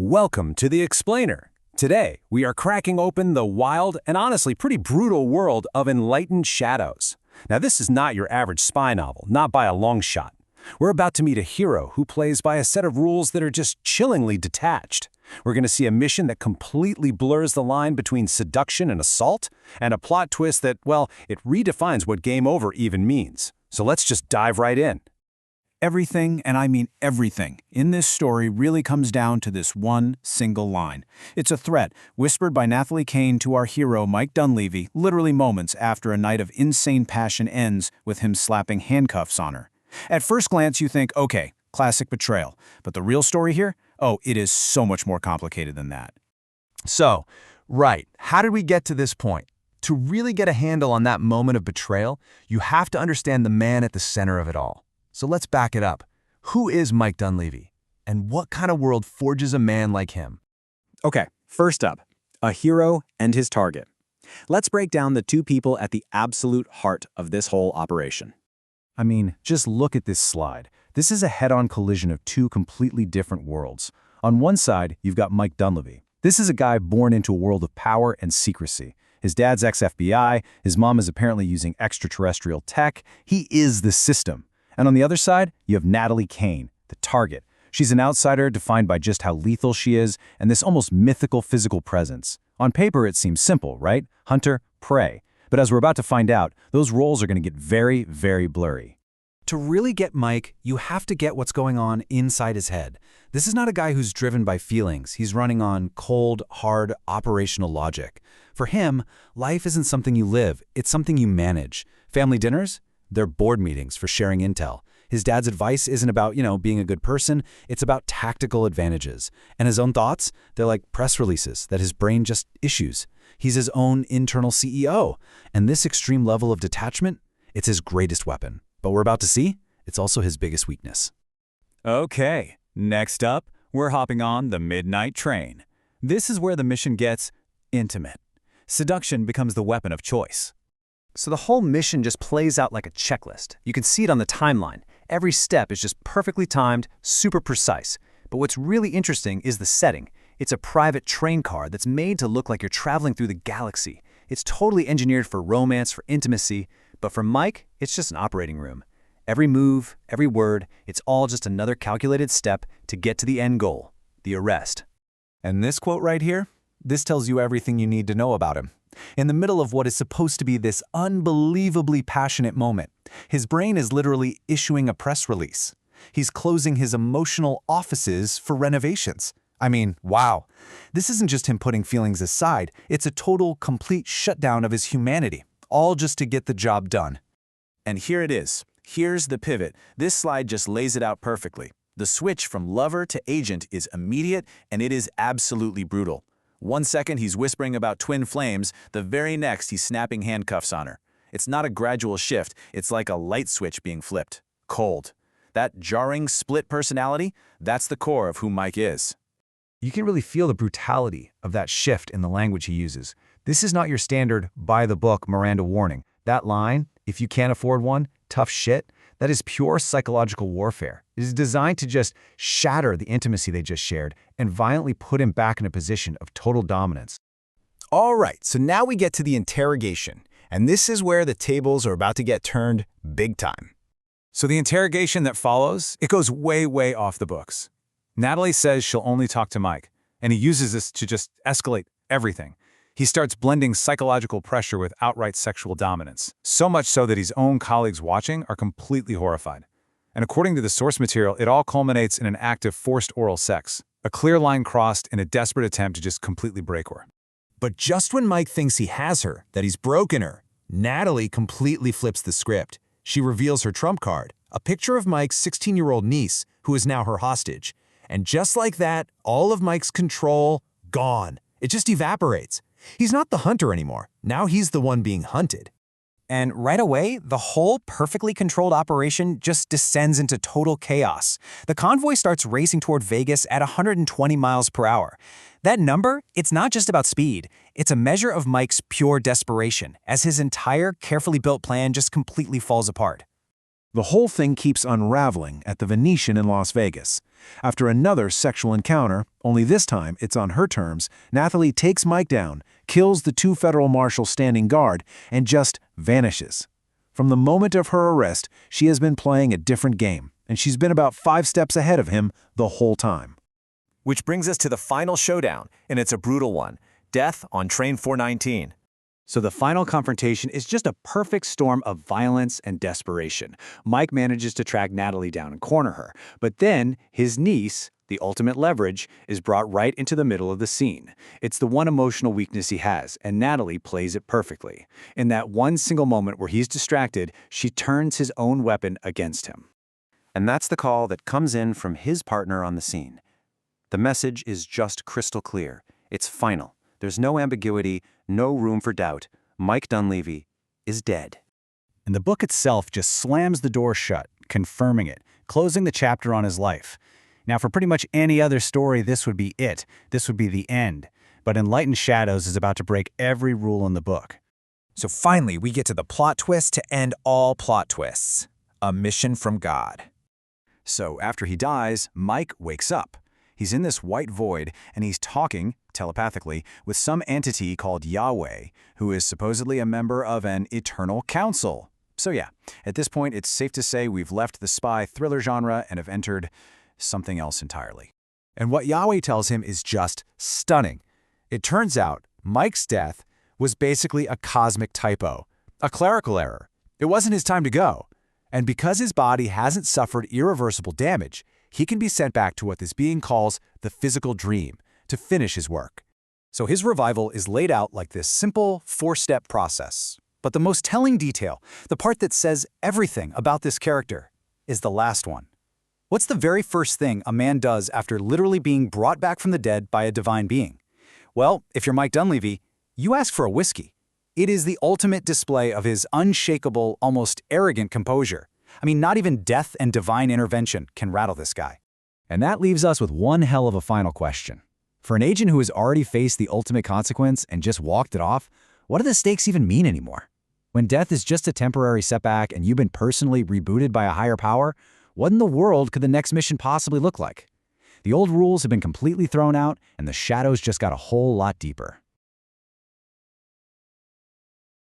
Welcome to The Explainer. Today, we are cracking open the wild and honestly pretty brutal world of Enlightened shadows. Now, this is not your average spy novel, not by a long shot. We're about to meet a hero who plays by a set of rules that are just chillingly detached. We're going to see a mission that completely blurs the line between seduction and assault, and a plot twist that, well, it redefines what game over even means. So let's just dive right in. Everything, and I mean everything, in this story really comes down to this one single line. It's a threat whispered by Nathalie Kane to our hero Mike Dunleavy literally moments after a night of insane passion ends with him slapping handcuffs on her. At first glance you think, okay, classic betrayal. But the real story here? Oh, it is so much more complicated than that. So, how did we get to this point? To really get a handle on that moment of betrayal, you have to understand the man at the center of it all. So let's back it up. Who is Mike Dunleavy? And what kind of world forges a man like him? Okay, first up, a hero and his target. Let's break down the two people at the absolute heart of this whole operation. I mean, just look at this slide. This is a head-on collision of two completely different worlds. On one side, you've got Mike Dunleavy. This is a guy born into a world of power and secrecy. His dad's ex-FBI, his mom is apparently using extraterrestrial tech. He is the system. And on the other side, you have Nathalie Kane, the target. She's an outsider defined by just how lethal she is and this almost mythical physical presence. On paper, it seems simple, right? Hunter, prey. But as we're about to find out, those roles are going to get very, very blurry. To really get Mike, you have to get what's going on inside his head. This is not a guy who's driven by feelings. He's running on cold, hard, operational logic. For him, life isn't something you live, it's something you manage. Family dinners? They're board meetings for sharing intel. His dad's advice isn't about, being a good person. It's about tactical advantages. And his own thoughts, they're like press releases that his brain just issues. He's his own internal CEO. And this extreme level of detachment, it's his greatest weapon. But we're about to see, it's also his biggest weakness. Okay, next up, we're hopping on the midnight train. This is where the mission gets intimate. Seduction becomes the weapon of choice. So the whole mission just plays out like a checklist. You can see it on the timeline. Every step is just perfectly timed, super precise. But what's really interesting is the setting. It's a private train car that's made to look like you're traveling through the galaxy. It's totally engineered for romance, for intimacy. But for Mike, it's just an operating room. Every move, every word, it's all just another calculated step to get to the end goal, the arrest. And this quote right here, this tells you everything you need to know about him. In the middle of what is supposed to be this unbelievably passionate moment, his brain is literally issuing a press release. He's closing his emotional offices for renovations. I mean, wow. This isn't just him putting feelings aside, it's a total, complete shutdown of his humanity, all just to get the job done. And here it is. Here's the pivot. This slide just lays it out perfectly. The switch from lover to agent is immediate, and it is absolutely brutal. 1 second he's whispering about twin flames, the very next he's snapping handcuffs on her. It's not a gradual shift, it's like a light switch being flipped. Cold. That jarring split personality, that's the core of who Mike is. You can really feel the brutality of that shift in the language he uses. This is not your standard by-the-book Miranda warning. That line, if you can't afford one, tough shit, that is pure psychological warfare. It is designed to just shatter the intimacy they just shared and violently put him back in a position of total dominance. All right, so now we get to the interrogation, and this is where the tables are about to get turned big time. So the interrogation that follows, it goes way, way off the books. Nathalie says she'll only talk to Mike, and he uses this to just escalate everything. He starts blending psychological pressure with outright sexual dominance, so much so that his own colleagues watching are completely horrified. And according to the source material, it all culminates in an act of forced oral sex, a clear line crossed in a desperate attempt to just completely break her. But just when Mike thinks he has her, that he's broken her, Nathalie completely flips the script. She reveals her trump card, a picture of Mike's 16-year-old niece, who is now her hostage. And just like that, all of Mike's control, gone. It just evaporates. He's not the hunter anymore. Now he's the one being hunted. And right away, the whole perfectly controlled operation just descends into total chaos. The convoy starts racing toward Vegas at 120 miles per hour. That number, it's not just about speed. It's a measure of Mike's pure desperation, as his entire carefully built plan just completely falls apart. The whole thing keeps unraveling at the Venetian in Las Vegas. After another sexual encounter, only this time it's on her terms, Nathalie takes Mike down, kills the 2 federal marshals standing guard, and just vanishes. From the moment of her arrest, she has been playing a different game, and she's been about 5 steps ahead of him the whole time. Which brings us to the final showdown, and it's a brutal one. Death on Train 419. So the final confrontation is just a perfect storm of violence and desperation. Mike manages to track Nathalie down and corner her, but then his niece, the ultimate leverage, is brought right into the middle of the scene. It's the one emotional weakness he has, and Nathalie plays it perfectly. In that one single moment where he's distracted, she turns his own weapon against him. And that's the call that comes in from his partner on the scene. The message is just crystal clear. It's final. There's no ambiguity, no room for doubt. Mike Dunleavy is dead. And the book itself just slams the door shut, confirming it, closing the chapter on his life. Now, for pretty much any other story, this would be it. This would be the end. But Enlightened Shadows is about to break every rule in the book. So finally, we get to the plot twist to end all plot twists. A mission from God. So after he dies, Mike wakes up. He's in this white void, and he's talking, telepathically, with some entity called Yahweh, who is supposedly a member of an eternal council. So yeah, at this point, it's safe to say we've left the spy thriller genre and have entered something else entirely. And what Yahweh tells him is just stunning. It turns out Mike's death was basically a cosmic typo, a clerical error. It wasn't his time to go. And because his body hasn't suffered irreversible damage, he can be sent back to what this being calls the physical dream to finish his work. So his revival is laid out like this simple 4-step process. But the most telling detail, the part that says everything about this character, is the last one. What's the very first thing a man does after literally being brought back from the dead by a divine being? Well, if you're Mike Dunleavy, you ask for a whiskey. It is the ultimate display of his unshakable, almost arrogant composure. I mean, not even death and divine intervention can rattle this guy. And that leaves us with one hell of a final question. For an agent who has already faced the ultimate consequence and just walked it off, what do the stakes even mean anymore? When death is just a temporary setback and you've been personally rebooted by a higher power, what in the world could the next mission possibly look like? The old rules have been completely thrown out, and the shadows just got a whole lot deeper.